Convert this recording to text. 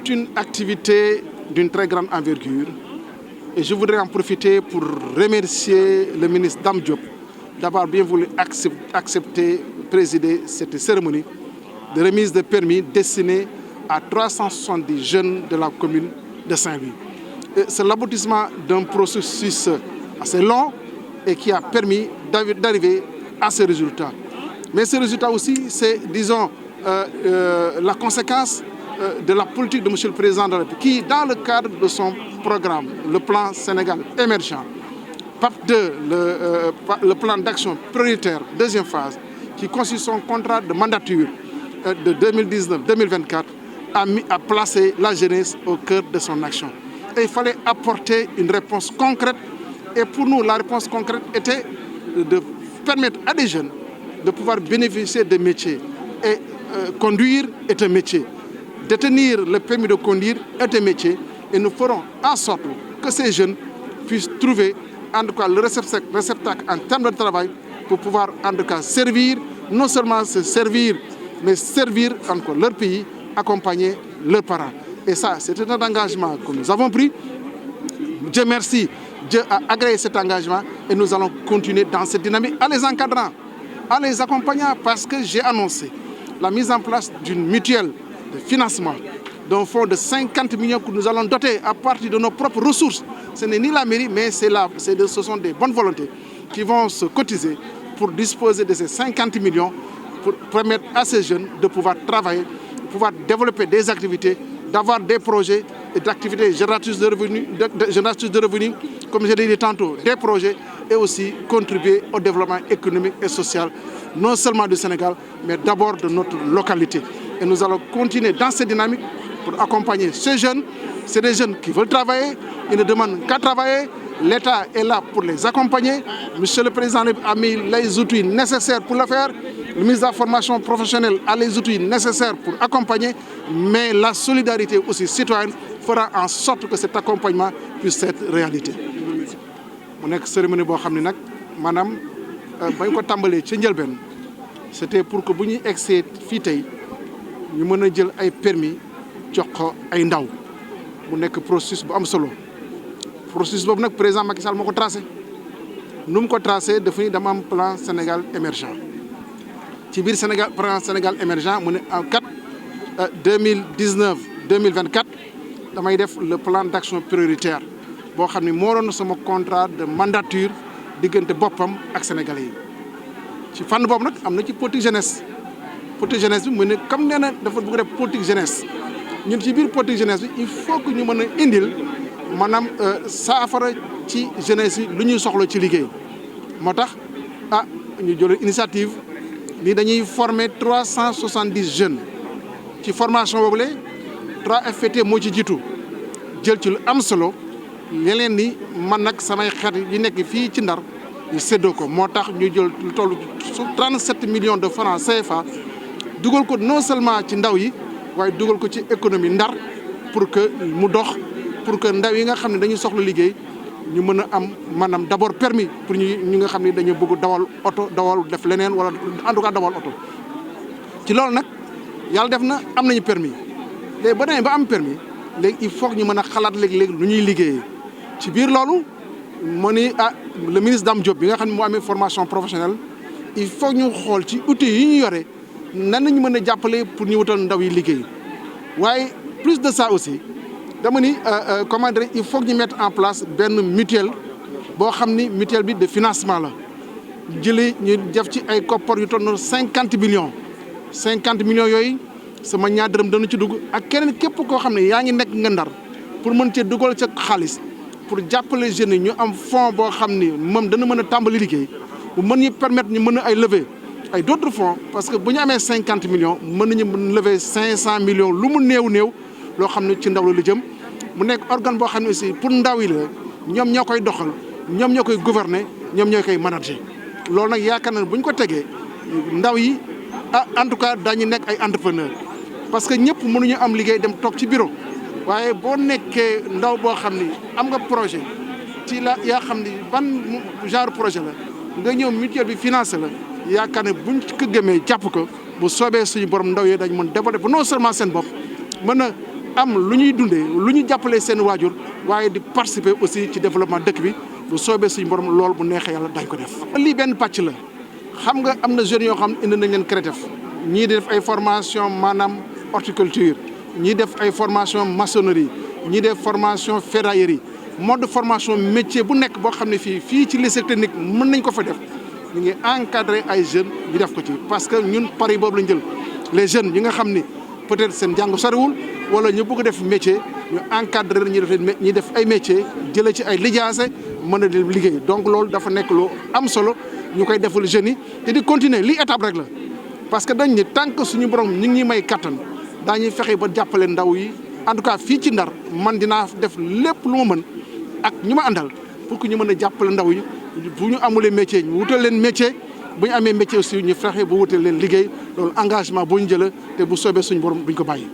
C'est une activité d'une très grande envergure et je voudrais en profiter pour remercier le ministre Dame Diop d'avoir bien voulu accepter présider cette cérémonie de remise de permis destinée à 370 jeunes de la commune de Saint-Louis. C'est l'aboutissement d'un processus assez long et qui a permis d'arriver à ce résultat. Mais ce résultat aussi, c'est, disons, la conséquence de la politique de M. le Président de la République, qui, dans le cadre de son programme, le plan Sénégal émergent, PAP2, le plan d'action prioritaire, deuxième phase, qui consiste son contrat de mandature de 2019-2024, a placé la jeunesse au cœur de son action. Et il fallait apporter une réponse concrète. Et pour nous, la réponse concrète était de permettre à des jeunes de pouvoir bénéficier de métiers. Et conduire est un métier. Détenir le permis de conduire est un métier. Et nous ferons en sorte que ces jeunes puissent trouver en tout cas le réceptacle en termes de travail pour pouvoir en tout cas servir, non seulement se servir, mais servir encore leur pays, accompagner leurs parents. Et ça, c'est un engagement que nous avons pris. Dieu merci, Dieu a agréé cet engagement et nous allons continuer dans cette dynamique en les encadrant, en les accompagnant parce que j'ai annoncé la mise en place d'une mutuelle de financement d'un fonds de 50 millions que nous allons doter à partir de nos propres ressources. Ce n'est ni la mairie, mais ce sont des bonnes volontés qui vont se cotiser pour disposer de ces 50 millions pour permettre à ces jeunes de pouvoir travailler, de pouvoir développer des activités, d'avoir des projets et d'activités génératrices de revenus, comme je l'ai dit tantôt, des projets et aussi contribuer au développement économique et social, non seulement du Sénégal, mais d'abord de notre localité. Et nous allons continuer dans cette dynamique pour accompagner ces jeunes. C'est des jeunes qui veulent travailler, ils ne demandent qu'à travailler. L'État est là pour les accompagner. Monsieur le Président a mis les outils nécessaires pour le faire. Le ministre de la formation professionnelle a les outils nécessaires pour accompagner. Mais la solidarité aussi citoyenne fera en sorte que cet accompagnement puisse être réalité. Mu nekk cérémonie boo xam ne nag maanaam bañ ko tàmbalee ci njëlbeen c'était pour que bu ñuy egsee fii tey ñu mën a jël ay permis jox ko ay ndaw mu nekk processus bu am solo. Processus boobu nag président Macky Sall moo ko tracé nu mu ko tracé dafa ni dama am plan Sénégal émergent ci biir plan Sénégal émergent mu ne en 2019-2024 damay def le plan d'action prioritaire boo xam ne moo doon sama contrat de mandature diggante boppam ak sénégalais yi ci fànn boobu nag am na ci politique jeunesse bi mu ne comme nee na dafa bëgg def politique jeunesse ñun ci biir politique jeunesse bi il faut que ñu mën a indil maanaam saafara ci jeunesse yi lu ñuy soxla ci liggéey moo tax ñu jël initiative ni dañuy former 370 jeunes ci formation boobu la 3FPT moo ci jiitu jël ci lu am solo yeneen ni man nag samay xarit yi nekk fii ci Ndar ñu séddoo ko moo tax ñu jël lu toll 37 millions de francs CFA dugal ko non seulement ci ndaw yi waaye dugal ko ci économie Ndar pour que mu dox pour que ndaw yi nga xam ne dañuy soxla liggéey ñu mën a am maanaam d'abord permis pour ñu nga xam ne dañu bëgg dawal oto dawal def leneen wala en tout cas dawal oto ci loolu nag yàlla def na am nañu permis léegi ba demee ba am permis léegi il faut ñu mën a xalaat léegi-léegi lu ñuy liggéeyee ci biir loolu moo ni le ministre Dame Diop bi nga xam ne moo amee formation professionnelle il faut ñu xool ci outils yi ñu yore nan nañu mën a jàppale pour ñu wutal ndaw yi liggéey waaye plus de ça aussi dama ni comment dire il faut que ñu mettre en place benn mutuelle boo xam ni mutuelle bi de financement la jëlee ñu def ci ay koppar yu toll 50 millions yooyu sama ñaar dërëm dana ci dugg ak keneen képp koo xam ne yaa ngi nekk nga Ndar pour mën cee dugal ca xaalis pour jàppale jeunes yi ñu am fonds boo xam ni moom dana mën a tàmbali liggéey bu mën ñu permettre ñu mën a ay lever ay d'autres fonds parce que bu ñu amee 50 millions mën nañu lever 500 millions lu mu néew loo xam ne ci ndaw la jëm mu nekk organe boo xam ne aussi pour ndaw yi la ñoom ñoo koy doxal ñoom ñoo koy gouverner ñoom ñoo koy manager loolu nag yaakaar na bu ñu ko tegee ndaw yi en tout cas daañu nekk ay entrepreneur parce que ñëpp mënuñu am liggéey dem toog ci bureau waaye boo nekkee ndaw boo xam ni am nga projet ci la yaa xam ni ban genre projet la nga ñëw mutuelle bi financé la yaakaar ne buñ ko gëmee jàpp ko bu soobee suñu borom ndaw yi dañ mën développer non seulement seen bopp mën a am lu ñuy dundee lu ñu jàppalee seen waajur waaye di participer aussi ci développement dëkk bi bu soobee suñu borom lool bu neexee yàlla dañ ko def. lii benn pàcc la xam nga am na jeunes yoo xam indi nañ leen CRETEF ñii di def ay formation maanaam horticulture ñii def ay formation maçonnerie ñii def formation ferraillerie mode de formation métier bu nekk boo xam ne fii ci lycée technique mën nañ ko fa def ñu ngi encadrer ay jeunes ñu def ko ci parce que ñun pari boobu lañ jël les jeunes ñi nga xam ni peut-être seen jàng soriwul wala ñu bëgg def métier ñu encadrer ñu def ay métier jëlee ci ay lijaase mën a di liggéey donc loolu dafa nekk lu am solo ñu koy defal jeunes yi te di continuer lii étape rek la parce que dañ ni tant que suñu borom ñu ngi ñuy may kattan daañuy fexe ba jàppale ndaw yi en tout cas fii ci Ndar man dinaa def lépp lu ma mën ak ñu ma àndal pour que ñu mën a jàppale ndaw yi bu ñu amulee métier ñu wutal leen métier bu ñu amee métier aussi ñu fexe bu wutal leen liggéey loolu engagement boo ñu jëlee te bu soobee suñu borom buñ ko bàyyi.